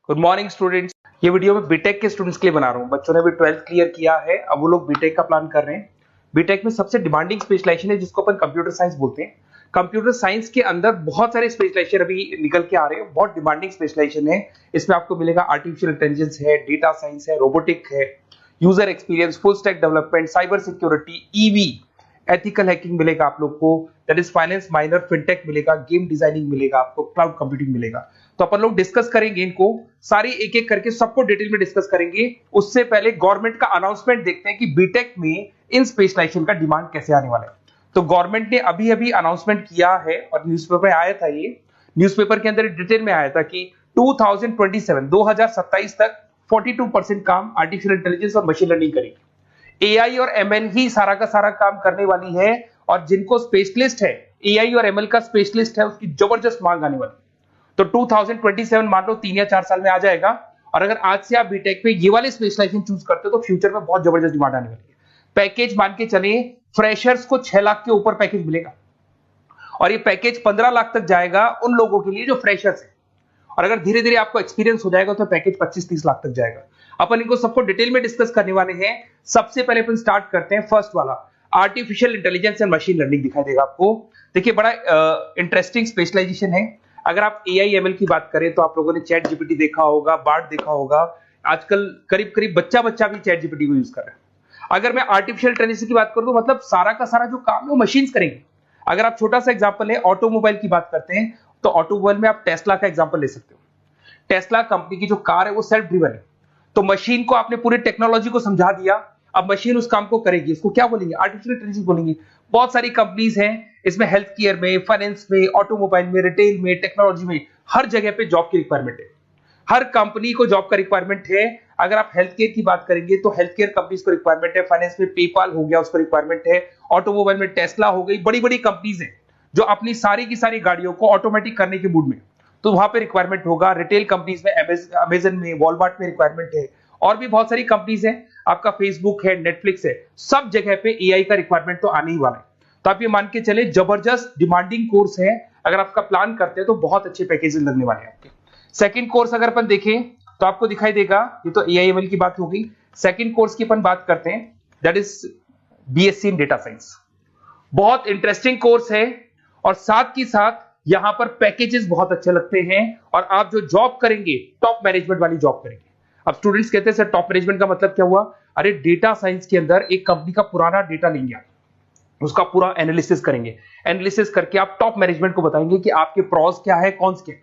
Good morning students. ये video मैं BTech के स्टूडेंट्स के लिए बना रहा हूँ। बच्चों ने भी 12th क्लियर किया है, अब वो लोग बीटेक का प्लान कर रहे हैं। बीटेक में सबसे डिमांडिंग स्पेशलाइजेशन है जिसको अपन कंप्यूटर साइंस बोलते हैं। कंप्यूटर साइंस के अंदर बहुत सारे स्पेशलाइजेशन अभी निकल के आ रहे हैं, बहुत डिमांडिंग स्पेशलाइजेशन है। इसमें आपको मिलेगा आर्टिफिशियल इंटेलिजेंस है, डेटा साइंस है, रोबोटिक है, user experience, full stack development, cyber security, EV, ethical hacking मिलेगा आप लोग को, that is finance minor, fintech मिलेगा, गेम डिजाइनिंग मिलेगा आपको, क्लाउड कंप्यूटिंग मिलेगा। तो अपन लोग डिस्कस करेंगे इनको सारी एक एक करके, सबको डिटेल में डिस्कस करेंगे। उससे पहले गवर्नमेंट का अनाउंसमेंट देखते हैं कि बीटेक में इन स्पेशलाइजेशन का डिमांड कैसे आने वाला है। तो गवर्नमेंट ने अभी अभी अनाउंसमेंट किया है और न्यूज़पेपर में आया था, ये न्यूज़पेपर के अंदर डिटेल में आया था कि 2027 तक 42% काम आर्टिफिशियल इंटेलिजेंस और मशीन लर्निंग करेगी। एआई और एमएल ही सारा का सारा काम करने वाली है, और जिनको स्पेशलिस्ट है, एआई और एमएल का स्पेशलिस्ट है, उसकी जबरदस्त मांग आने वाली। तो 2027 मान लो 3 या 4 साल में आ जाएगा। और अगर आज से आप बीटेक पे ये वाले स्पेशलाइजेशन चूज करते हो तो फ्यूचर में बहुत जबरदस्त डिमांड आने वाली है। पैकेज मान के चले, फ्रेशर्स को 6 लाख के ऊपर पैकेज मिलेगा, और ये पैकेज 15 लाख तक जाएगा उन लोगों के लिए जो फ्रेशर्स है। और अगर धीरे धीरे आपको एक्सपीरियंस हो जाएगा तो पैकेज 25-30 लाख तक जाएगा। अपन इनको सबको डिटेल में डिस्कस करने वाले हैं। सबसे पहले अपन स्टार्ट करते हैं फर्स्ट वाला, artificial intelligence and machine learning दिखाई देगा आपको। देखिए बड़ा इंटरेस्टिंग स्पेशलाइजेशन है। अगर आप एआई एमएल की बात करें तो आप लोगों ने चैट जीपीटी देखा होगा, बार्ड देखा होगा। आजकल करीब करीब बच्चा भी चैट जीपीटी को यूज कर रहा है। अगर मैं आर्टिफिशियल इंटेलिजेंस की बात करूं तो मतलब सारा का सारा जो काम है वो मशीन्स करेंगे। अगर आप छोटा सा एग्जांपल है, ऑटोमोबाइल की बात करते हैं तो ऑटोमोबाइल में आप टेस्ला का एग्जांपल ले सकते हो। टेस्ला कंपनी की जो कार है वो सेल्फ ड्रिवन है। तो मशीन को आपने पूरी टेक्नोलॉजी को समझा दिया, अब मशीन उस काम को करेगी। इसको क्या बोलेंगे? आर्टिफिशियल इंटेलिजेंस बोलेंगे। बहुत सारी कंपनीज हैं इसमें, हेल्थ केयर में, फाइनेंस में, ऑटोमोबाइल में, रिटेल में, टेक्नोलॉजी में, हर जगह पे जॉब की रिक्वायरमेंट है। हर कंपनी को जॉब का रिक्वायरमेंट है। अगर आप हेल्थ केयर की बात करेंगे तो हेल्थ केयर कंपनीज को रिक्वायरमेंट है, फाइनेंस में पेपाल हो गया उसको रिक्वायरमेंट है, ऑटोमोबाइल में टेस्ला हो गई, बड़ी बड़ी कंपनीज हैं जो अपनी सारी की सारी गाड़ियों को ऑटोमेटिक करने के मूड में, तो वहां पे रिक्वायरमेंट होगा। रिटेल कंपनीज में अमेजन में, वॉलमार्ट में रिक्वायरमेंट है, और भी बहुत सारी कंपनीज हैं, आपका फेसबुक है, नेटफ्लिक्स है, सब जगह पे एआई का रिक्वायरमेंट तो आने ही वाला है। तो आप ये मान के चले जबरदस्त डिमांडिंग कोर्स है। अगर आपका प्लान करते हैं तो बहुत अच्छे पैकेजेस लगने वाले हैं आपके। सेकंड कोर्स अगर अपन देखें तो आपको दिखाई देगा, ये तो एआई एमएल की बात हो गई। सेकंड कोर्स की अपन बात करते हैं, that is BSc in data science. बहुत इंटरेस्टिंग कोर्स है, और साथ ही साथ यहां पर पैकेजेस बहुत अच्छे लगते हैं, और आप जो जॉब करेंगे टॉप मैनेजमेंट वाली जॉब करेंगे। अब स्टूडेंट्स कहते हैं सर टॉप मैनेजमेंट का मतलब क्या हुआ? अरे डेटा साइंस के अंदर एक कंपनी का पुराना डेटा लेंगे आप, उसका पूरा एनालिसिस करेंगे, एनालिसिस करके आप टॉप मैनेजमेंट को बताएंगे कि आपके प्रॉस क्या है, कौन से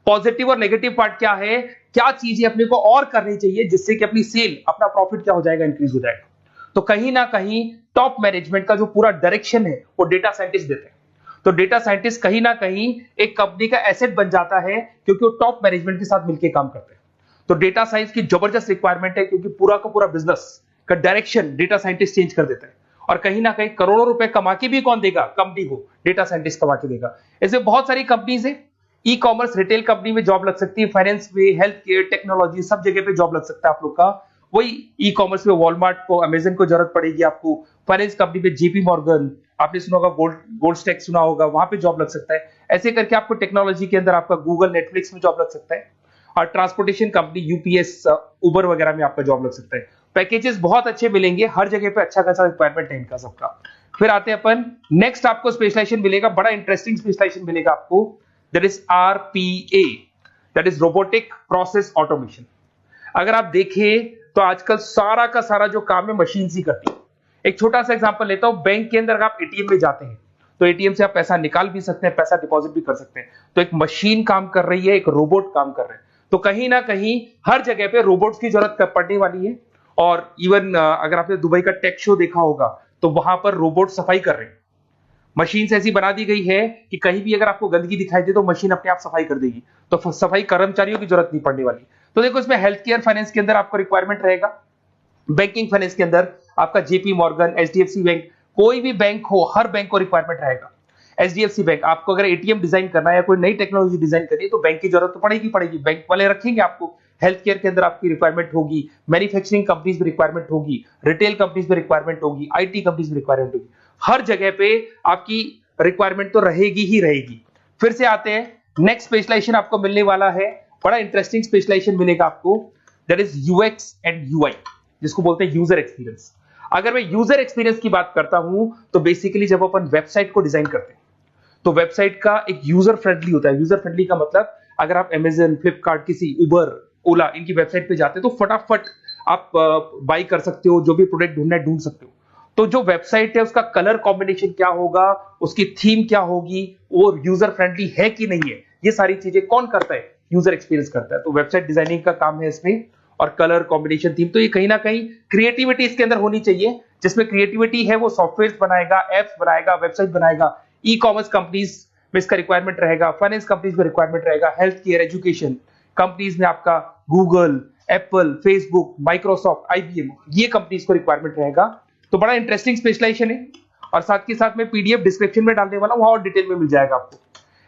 पॉजिटिव और नेगेटिव पार्ट क्या है, क्या चीजें अपने को और करनी चाहिए जिससे कि अपनी सेल, अपना प्रॉफिट क्या हो जाएगा, इंक्रीज हो जाएगा। तो कहीं ना कहीं टॉप मैनेजमेंट का जो पूरा डायरेक्शन है वो डेटा साइंटिस्ट देते हैं। तो डेटा साइंटिस्ट कहीं ना कहीं एक कंपनी का एसेट बन जाता है, क्योंकि वो टॉप मैनेजमेंट के साथ मिलकर काम करते हैं। तो डेटा साइंस की जबरदस्त रिक्वायरमेंट है, क्योंकि पूरा का पूरा बिजनेस का डायरेक्शन डेटा साइंटिस्ट चेंज कर देता है। और कहीं ना कहीं करोड़ों रुपए कमा के भी कौन देगा? कंपनी को डेटा साइंटिस्ट कमा के देगा। ऐसे बहुत सारी कंपनीज है, ई कॉमर्स, रिटेल कंपनी में जॉब लग सकती है, फाइनेंस में, हेल्थ केयर, टेक्नोलॉजी, सब जगह पे जॉब लग सकता है आप लोग का। वही ई कॉमर्स में वॉलमार्ट को, अमेजन को जरूरत पड़ेगी आपको। फाइनेंस कंपनी में जेपी मॉर्गन, आपने सुना होगा, गोल्ड स्टैक सुना होगा, वहां पे जॉब लग सकता है। ऐसे करके आपको टेक्नोलॉजी के अंदर आपका गूगल, नेटफ्लिक्स में जॉब लग सकता है। और ट्रांसपोर्टेशन कंपनी यूपीएस, उबर वगैरह में आपका जॉब लग सकता है। पैकेजेस बहुत अच्छे मिलेंगे, हर जगह पे अच्छा खासा रिक्वायरमेंट है इनका सबका। फिर आते हैं अपन नेक्स्ट, आपको स्पेशलाइजेशन मिलेगा, बड़ा इंटरेस्टिंग स्पेशलाइजेशन मिलेगा आपको, that is RPA, that is robotic process automation. अगर आप देखें तो आजकल सारा का सारा जो काम है मशीन ही करती है। एक छोटा सा एग्जांपल लेता हूं, बैंक के अंदर आप एटीएम में जाते हैं तो एटीएम से आप पैसा निकाल भी सकते हैं, पैसा डिपॉजिट भी कर सकते हैं। तो एक मशीन काम कर रही है, एक रोबोट काम कर रहे हैं। तो कहीं ना कहीं हर जगह पे रोबोट्स की जरूरत पड़ने वाली है। और इवन अगर आपने दुबई का टेक शो देखा होगा तो वहां पर रोबोट सफाई कर रहे हैं। मशीन ऐसी बना दी गई है कि कहीं भी अगर आपको गंदगी दिखाई दे तो मशीन अपने आप सफाई कर देगी, तो सफाई कर्मचारियों की जरूरत नहीं पड़ने वाली। तो देखो इसमें हेल्थ केयर, फाइनेंस के अंदर आपको रिक्वायरमेंट रहेगा। बैंकिंग फाइनेंस के अंदर आपका जेपी मॉर्गन, एचडीएफसी बैंक, कोई भी बैंक हो, हर बैंक को रिक्वायरमेंट रहेगा। एचडीएफसी बैंक, आपको अगर एटीएम डिजाइन करना है या कोई नई टेक्नोलॉजी डिजाइन करनी है तो बैंक की जरूरत तो पड़ेगी, बैंक वाले रखेंगे आपको। हेल्थ केयर के अंदर आपकी रिक्वायरमेंट होगी, मैन्युफैक्चरिंग कंपनीज में रिक्वायरमेंट होगी, रिटेल कंपनीज में रिक्वायरमेंट होगी, आईटी कंपनीज में रिक्वायरमेंट होगी। हर जगह पे आपकी रिक्वायरमेंट तो रहेगी ही रहेगी। फिर से आते हैं नेक्स्ट स्पेशलाइजेशन आपको मिलने वाला है बड़ा इंटरेस्टिंग स्पेशलाइजेशन मिलेगा आपको, that is UX and UI, जिसको बोलते हैं यूजर एक्सपीरियंस। अगर मैं यूजर एक्सपीरियंस की बात करता हूं तो बेसिकली जब अपन वेबसाइट को डिजाइन करते हैं तो वेबसाइट का एक यूजर फ्रेंडली होता है। यूजर फ्रेंडली का मतलब अगर आप अमेजन, फ्लिपकार्ट, किसी उबर, ओला इनकी वेबसाइट पे जाते हैं तो फटाफट आप बाई कर सकते हो, जो भी प्रोडक्ट ढूंढना है ढूंढ सकते हो। तो जो वेबसाइट है उसका कलर कॉम्बिनेशन क्या होगा, उसकी थीम क्या होगी, वो यूजर फ्रेंडली है कि नहीं है, ये सारी चीजें कौन करता है, यूजर एक्सपीरियंस करता है। तो वेबसाइट डिजाइनिंग का काम है इसमें, और कलर कॉम्बिनेशन, थीम। तो ये कहीं ना कहीं क्रिएटिविटी इसके अंदर होनी चाहिए। जिसमें क्रिएटिविटी है वो सॉफ्टवेयर बनाएगा, एप्स बनाएगा, वेबसाइट बनाएगा। ई कॉमर्स कंपनीज में इसका रिक्वायरमेंट रहेगा, फाइनेंस कंपनीज में रिक्वायरमेंट रहेगा, हेल्थ केयर, एजुकेशन कंपनीज में आपका Google, Apple, Facebook, Microsoft, IBM, ये कंपनीज को रिक्वायरमेंट रहेगा। तो बड़ा इंटरेस्टिंग स्पेशलाइजेशन है। और साथ के साथ में पीडीएफ डिस्क्रिप्शन में डाल देने वाला हूं, और डिटेल में मिल जाएगा आपको।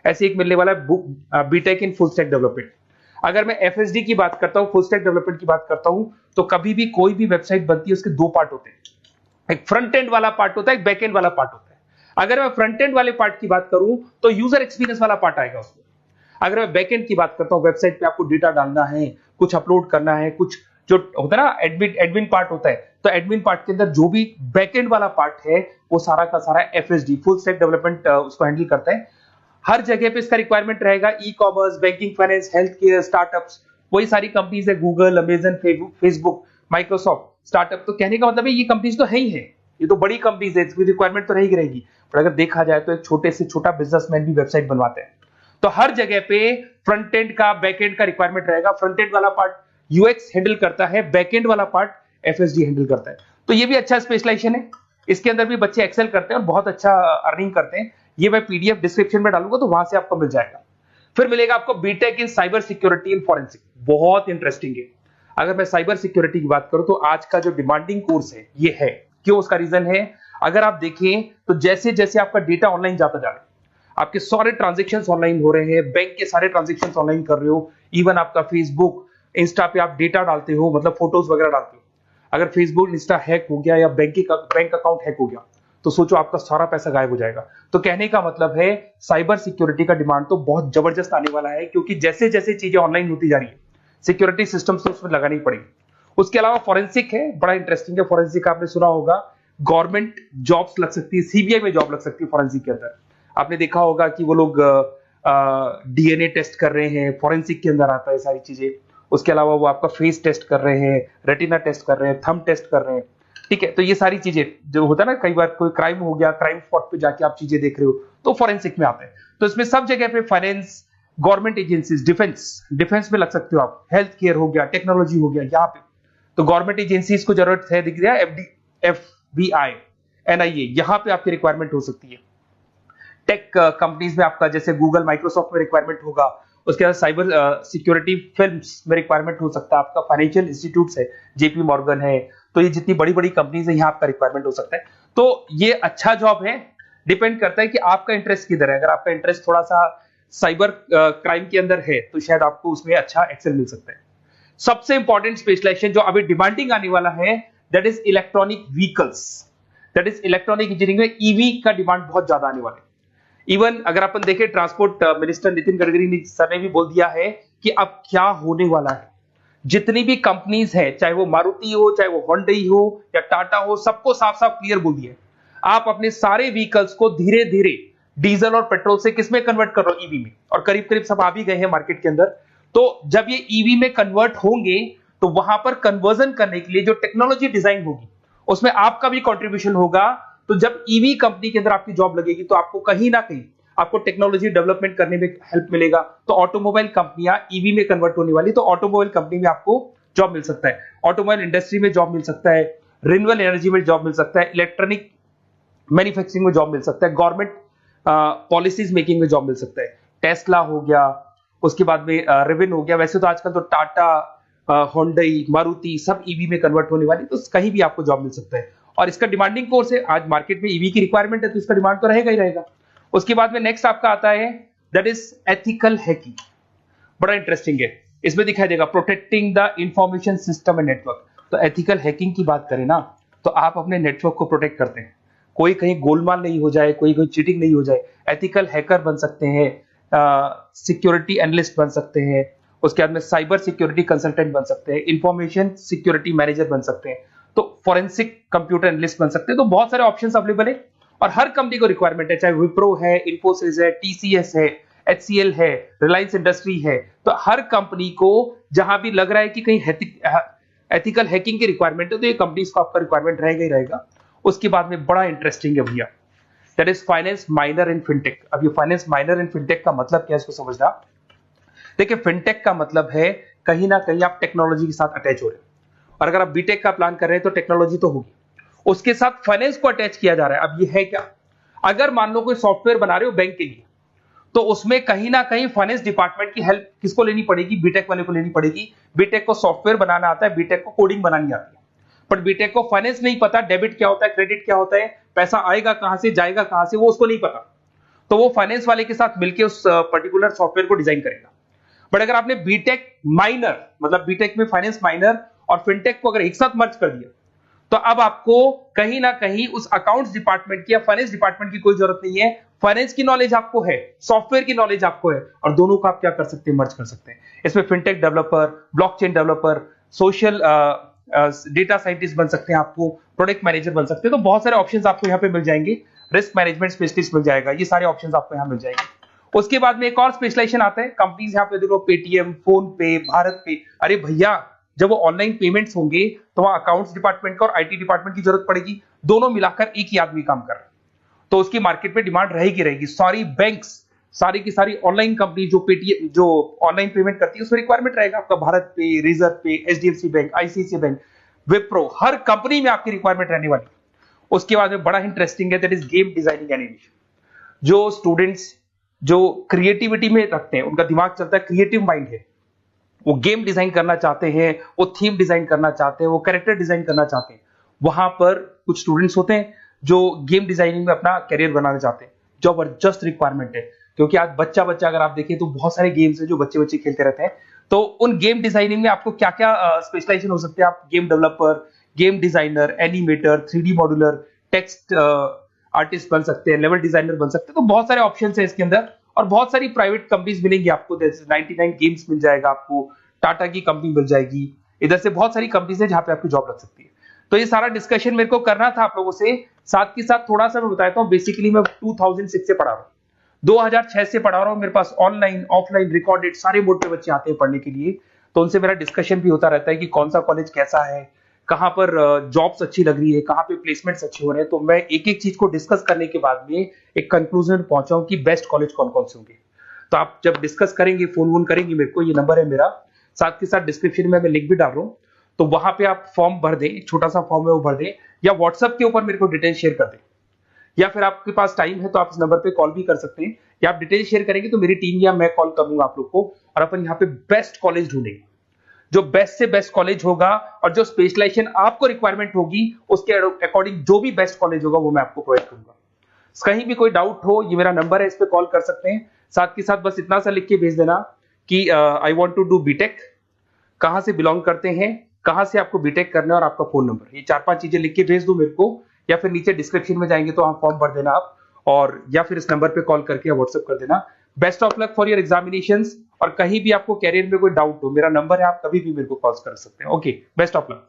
ऐसे एक मिलने वाला है book, BTech in full stack development. अगर मैं एफएसडी की बात करता हूं, फुल स्टैक डेवलपमेंट की बात करता हूं, तो कभी भी कोई भी वेबसाइट बनती है उसके दो पार्ट होते हैं, एक फ्रंट एंड वाला पार्ट होता है, एक बैक एंड वाला पार्ट होता है। अगर मैं फ्रंट एंड वाले पार्ट की बात करूं तो यूजर एक्सपीरियंस वाला पार्ट आएगा उसमें। अगर मैं बैक एंड की बात करता हूं, वेबसाइट पे आपको डेटा डालना है, कुछ अपलोड करना है, कुछ जो होता है ना एडमिन पार्ट होता है, तो एडमिन पार्ट के अंदर जो भी बैक एंड वाला पार्ट है वो सारा का सारा एफएसडी, फुल स्टैक डेवलपमेंट, उसको हैंडल करता है। हर जगह पे इसका रिक्वायरमेंट रहेगा। E commerce, banking, finance, health care, startups, वही सारी कंपनीज है, Google, Amazon, Facebook, Microsoft. Startup तो कहने का मतलब है ये कंपनीज तो है ही है, ये तो बड़ी कंपनीज है, इसकी रिक्वायरमेंट तो रहेगी। पर अगर देखा जाए तो एक छोटे से छोटा बिजनेसमैन भी वेबसाइट बनवाते हैं। तो हर जगह पे फ्रंट एंड का, बैक एंड का रिक्वायरमेंट रहेगा। फ्रंट एंड वाला पार्ट यूएक्स हैंडल करता है, बैक एंड वाला पार्ट एफएसडी हैंडल करता है। तो ये भी अच्छा स्पेशलाइजेशन है। इसके अंदर भी बच्चे एक्सेल करते हैं और बहुत अच्छा अर्निंग करते हैं। ये मैं पीडीएफ डिस्क्रिप्शन में डालूंगा तो वहां से आपको मिल जाएगा। फिर मिलेगा आपको BTech in cyber security and forensic, बहुत इंटरेस्टिंग है। अगर मैं साइबर सिक्योरिटी की बात करूं तो आज का जो डिमांडिंग कोर्स है ये है। क्यों? उसका रीजन है, अगर आप देखें तो जैसे जैसे आपका डेटा ऑनलाइन जाता जा रहा है, आपके सारे ट्रांजेक्शंस ऑनलाइन हो रहे हैं, बैंक के सारे ट्रांजेक्शंस ऑनलाइन कर रहे हो, इवन आपका फेसबुक, इंस्टा पे आप डेटा डालते हो, मतलब फोटोज वगैरह डालते हो। अगर फेसबुक, इंस्टा हैक हो गया या बैंक अकाउंट हैक हो गया तो सोचो आपका सारा पैसा गायब हो जाएगा। तो कहने का मतलब है साइबर सिक्योरिटी का डिमांड तो बहुत जबरदस्त आने वाला है, क्योंकि जैसे जैसे चीजें ऑनलाइन होती जा रही है सिक्योरिटी सिस्टम्स तो उसमें लगानी पड़ेगी। उसके अलावा फॉरेंसिक है, बड़ा इंटरेस्टिंग है। फॉरेंसिक आपने सुना होगा, गवर्नमेंट जॉब्स लग सकती है, सीबीआई में जॉब लग सकती है फॉरेंसिक के अंदर। आपने देखा होगा कि वो लोग डीएनए टेस्ट कर रहे हैं, फॉरेंसिक के अंदर आता है सारी चीजें। उसके अलावा वो आपका फेस टेस्ट कर रहे हैं, रेटिना टेस्ट कर रहे हैं, थंब टेस्ट कर रहे हैं। ठीक है, तो ये सारी चीजें जो होता है ना, कई बार कोई क्राइम हो गया, क्राइम स्पॉट पे जाके आप चीजें देख रहे हो तो फॉरेंसिक में आते हैं। तो इसमें सब जगह पे फाइनेंस, गवर्नमेंट एजेंसीज, डिफेंस में लग सकते हो आप, हेल्थ केयर हो गया, टेक्नोलॉजी हो गया, यहाँ पे तो गवर्नमेंट एजेंसीज को जरूरत है, दिख रहा है, एफबीआई, एनआईए, यहाँ पे आपकी रिक्वायरमेंट हो सकती है। टेक कंपनीज में आपका जैसे गूगल, माइक्रोसॉफ्ट में रिक्वायरमेंट होगा। उसके बाद साइबर सिक्योरिटी फिल्म्स में रिक्वायरमेंट हो सकता है आपका, फाइनेंशियल इंस्टीट्यूट्स है, जेपी मॉर्गन है, तो ये जितनी बड़ी बड़ी कंपनीज है यहाँ आपका रिक्वायरमेंट हो सकता है। तो ये अच्छा जॉब है, डिपेंड करता है कि आपका इंटरेस्ट किधर है। अगर आपका इंटरेस्ट थोड़ा सा साइबर क्राइम के अंदर है तो शायद आपको उसमें अच्छा एक्सेल मिल सकता है। सबसे इंपॉर्टेंट स्पेशलाइजेशन जो अभी डिमांडिंग आने वाला है, that is electronic vehicles, that is electronic engineering में ईवी का डिमांड बहुत ज्यादा आने वाला है। इवन अगर अपन देखें, transport minister Nitin Gadkari sir ने भी बोल दिया है कि अब क्या होने वाला है, जितनी भी कंपनीज है, चाहे वो मारुति हो, चाहे वो होंडई हो या टाटा हो, सबको साफ साफ क्लियर बोल दिया, आप अपने सारे व्हीकल्स को धीरे धीरे डीजल और पेट्रोल से किसमें कन्वर्ट कर रहे हो, ईवी में। और करीब करीब सब आ भी गए हैं मार्केट के अंदर। तो जब ये ईवी में कन्वर्ट होंगे तो वहां पर कन्वर्जन करने के लिए जो टेक्नोलॉजी डिजाइन होगी उसमें आपका भी कंट्रीब्यूशन होगा। तो जब ईवी कंपनी के अंदर आपकी जॉब लगेगी तो आपको कहीं ना कहीं आपको टेक्नोलॉजी डेवलपमेंट करने में हेल्प मिलेगा। तो ऑटोमोबाइल कंपनियां ईवी में कन्वर्ट होने वाली, तो ऑटोमोबाइल कंपनी में आपको जॉब मिल सकता है, ऑटोमोबाइल इंडस्ट्री में जॉब मिल सकता है, रिन्यूएबल एनर्जी में जॉब मिल सकता है, इलेक्ट्रॉनिक मैन्युफैक्चरिंग में जॉब मिल सकता है, गवर्नमेंट पॉलिसीज मेकिंग में जॉब मिल सकता है, टेस्ला हो गया, उसके बाद में रिविन हो गया। वैसे तो आजकल तो टाटा, होंडई, मारुति सब ईवी में कन्वर्ट होने वाली, तो कहीं भी आपको जॉब मिल सकता है। और इसका डिमांडिंग कोर्स है, आज मार्केट में ईवी की रिक्वायरमेंट है तो इसका डिमांड तो रहेगा ही रहेगा। उसके बाद में नेक्स्ट आपका आता है, दैट इज एथिकल हैकिंग, बड़ा इंटरेस्टिंग है। इसमें दिखाई देगा protecting the information system and network. तो एथिकल हैकिंग की बात करें ना, तो आप अपने नेटवर्क को प्रोटेक्ट करते हैं, कोई कहीं गोलमाल नहीं हो जाए, कोई चीटिंग नहीं हो जाए। एथिकल हैकर बन सकते हैं, सिक्योरिटी एनालिस्ट बन सकते हैं, उसके बाद में साइबर सिक्योरिटी कंसल्टेंट बन सकते हैं, इंफॉर्मेशन सिक्योरिटी मैनेजर बन सकते हैं, तो फोरेंसिक कंप्यूटर एनालिस्ट बन सकते हैं। तो बहुत सारे ऑप्शंस अवेलेबल है और हर कंपनी को रिक्वायरमेंट है, चाहे विप्रो है, इन्फोसिस है, टीसीएस है, एचसीएल है, रिलायंस इंडस्ट्री है। तो हर कंपनी को जहां भी लग रहा है कि कहीं एथिकल हैकिंग की रिक्वायरमेंट है तो ये कंपनीज को आपका रिक्वायरमेंट रहेगा ही रहेगा। उसके बाद में बड़ा इंटरेस्टिंग है भैया, that is finance minor in fintech. अब ये फाइनेंस माइनर इन फिनटेक का मतलब क्या है इसको समझना। देखिए फिनटेक का मतलब है कहीं ना कहीं आप टेक्नोलॉजी के साथ अटैच हो रहे हैं, और अगर आप बीटेक का प्लान कर रहे हैं तो टेक्नोलॉजी तो होगी, उसके साथ फाइनेंस को अटैच किया जा रहा है। अब ये है क्या, अगर मान लो कोई सॉफ्टवेयर बना रहे हो बैंक के लिए, तो उसमें कहीं ना कहीं फाइनेंस डिपार्टमेंट की हेल्प किसको लेनी पड़ेगी, बीटेक वाले को लेनी पड़ेगी। बीटेक को सॉफ्टवेयर बनाना आता है, बीटेक को कोडिंग बनानी आती है, बट बीटेक को फाइनेंस नहीं पता, डेबिट क्या होता है, क्रेडिट क्या होता है, पैसा आएगा कहां से, जाएगा कहां से, वो उसको नहीं पता। तो वो फाइनेंस वाले के साथ मिलकर उस पर्टिकुलर सॉफ्टवेयर को डिजाइन करेगा। बट अगर आपने बीटेक माइनर, मतलब बीटेक में फाइनेंस माइनर और फिनटेक को अगर एक साथ मर्ज कर दिया, तो अब आपको कहीं ना कहीं उस अकाउंट्स डिपार्टमेंट की या फाइनेंस डिपार्टमेंट की कोई जरूरत नहीं है। फाइनेंस की नॉलेज आपको है, सॉफ्टवेयर की नॉलेज आपको है, और दोनों को आप क्या कर सकते हैं, मर्ज कर सकते हैं। इसमें fintech developer, blockchain developer, social data scientist बन सकते हैं, आपको प्रोडक्ट मैनेजर बन सकते हैं। तो बहुत सारे ऑप्शंस आपको यहाँ पे मिल जाएंगे, रिस्क मैनेजमेंट स्पेशलिस्ट मिल जाएगा, ये सारे ऑप्शंस आपको यहाँ मिल जाएंगे। उसके बाद में एक और स्पेशलाइजेशन आता है, कंपनीज यहाँ पे देखो पेटीएम, फोन पे, भारत पे। अरे भैया जब वो ऑनलाइन पेमेंट्स होंगे तो वहां अकाउंट्स डिपार्टमेंट का और आईटी डिपार्टमेंट की जरूरत पड़ेगी, दोनों मिलाकर एक ही आदमी काम कर रहा है, तो उसकी मार्केट में डिमांड रहेगी रहेगी। सारी बैंक्स, सारी की सारी ऑनलाइन कंपनी जो पेटीएम, जो ऑनलाइन पेमेंट करती है, उसमें रिक्वायरमेंट रहेगा आपका भारत पे, Razorpay, HDFC bank, ICICI bank, Wipro, हर कंपनी में आपकी रिक्वायरमेंट रहने वाली है। उसके बाद में बड़ा इंटरेस्टिंग है, that is game designing animation. जो स्टूडेंट्स जो क्रिएटिविटी में रखते हैं, उनका दिमाग चलता है, क्रिएटिव माइंड है, वो गेम डिजाइन करना चाहते हैं, वो थीम डिजाइन करना चाहते हैं, वो कैरेक्टर डिजाइन करना चाहते हैं, वहां पर कुछ स्टूडेंट्स होते हैं जो गेम डिजाइनिंग में अपना करियर बनाना चाहते हैं। जबरदस्त रिक्वायरमेंट है, क्योंकि आज बच्चा अगर आप देखें तो बहुत सारे गेम्स हैं जो बच्चे खेलते रहते हैं। तो उन गेम डिजाइनिंग में आपको क्या क्या स्पेशलाइजेशन हो सकते हैं, आप game developer, game designer, animator, 3D modular, text artist बन सकते हैं, लेवल डिजाइनर बन सकते हैं। तो बहुत सारे ऑप्शन है इसके अंदर, और बहुत सारी प्राइवेट कंपनीज मिलेंगी आपको, जैसे 99 गेम्स मिल जाएगा आपको, टाटा की कंपनी मिल जाएगी, इधर से बहुत सारी कंपनीज है जहां पे आपकी जॉब लग सकती है। तो ये सारा डिस्कशन मेरे को करना था आप लोगों से, साथ के साथ थोड़ा सा मैं बताता हूँ। बेसिकली मैं 2006 से पढ़ा रहा हूँ, 2006 से पढ़ा रहा हूँ। मेरे पास ऑनलाइन, ऑफलाइन, रिकॉर्डेड सारे मोड पे बच्चे आते हैं पढ़ने के लिए, तो उनसे मेरा डिस्कशन भी होता रहता है कि कौन सा कॉलेज कैसा है, कहां पर जॉब्स अच्छी लग रही है, कहां पे प्लेसमेंट्स अच्छे हो रहे हैं। तो मैं एक एक चीज को डिस्कस करने के बाद में एक कंक्लूजन पहुंचा हूं कि बेस्ट कॉलेज कौन कौन से होंगे। तो आप जब डिस्कस करेंगे, फोन वोन करेंगे मेरे को, ये नंबर है मेरा, साथ के साथ डिस्क्रिप्शन में मैं लिंक भी डाल रहा हूँ, तो वहां पे आप फॉर्म भर दें, एक छोटा सा फॉर्म है वो भर दें, या व्हाट्सएप के ऊपर मेरे को डिटेल शेयर कर दें, या फिर आपके पास टाइम है तो आप इस नंबर पे कॉल भी कर सकते हैं, या आप डिटेल शेयर करेंगे तो मेरी टीम या मैं कॉल करूंगा आप लोग को, और अपन यहाँ पे बेस्ट कॉलेज ढूंढेंगे, जो बेस्ट से बेस्ट कॉलेज होगा, और जो स्पेशलाइजेशन आपको रिक्वायरमेंट होगी उसके अकॉर्डिंग जो भी बेस्ट कॉलेज होगा वो मैं आपको प्रोवाइड करूंगा। कहीं भी कोई डाउट हो, ये मेरा नंबर है, इस पे कॉल कर सकते हैं। साथ के साथ बस इतना सा लिख के भेज देना कि I want to do BTech, कहां से बिलोंग करते हैं, कहां से आपको बीटेक करना है, और आपका फोन नंबर, ये 4-5 चीजें लिख के भेज दो मेरे को, या फिर नीचे डिस्क्रिप्शन में जाएंगे तो वहां फॉर्म भर देना आप, और या फिर इस नंबर पे कॉल करके या व्हाट्सएप कर देना। Best of luck for your examinations, और कहीं भी आपको कैरियर में कोई डाउट हो, मेरा नंबर है, आप कभी भी मेरे को कॉल कर सकते हैं। Okay, best of luck.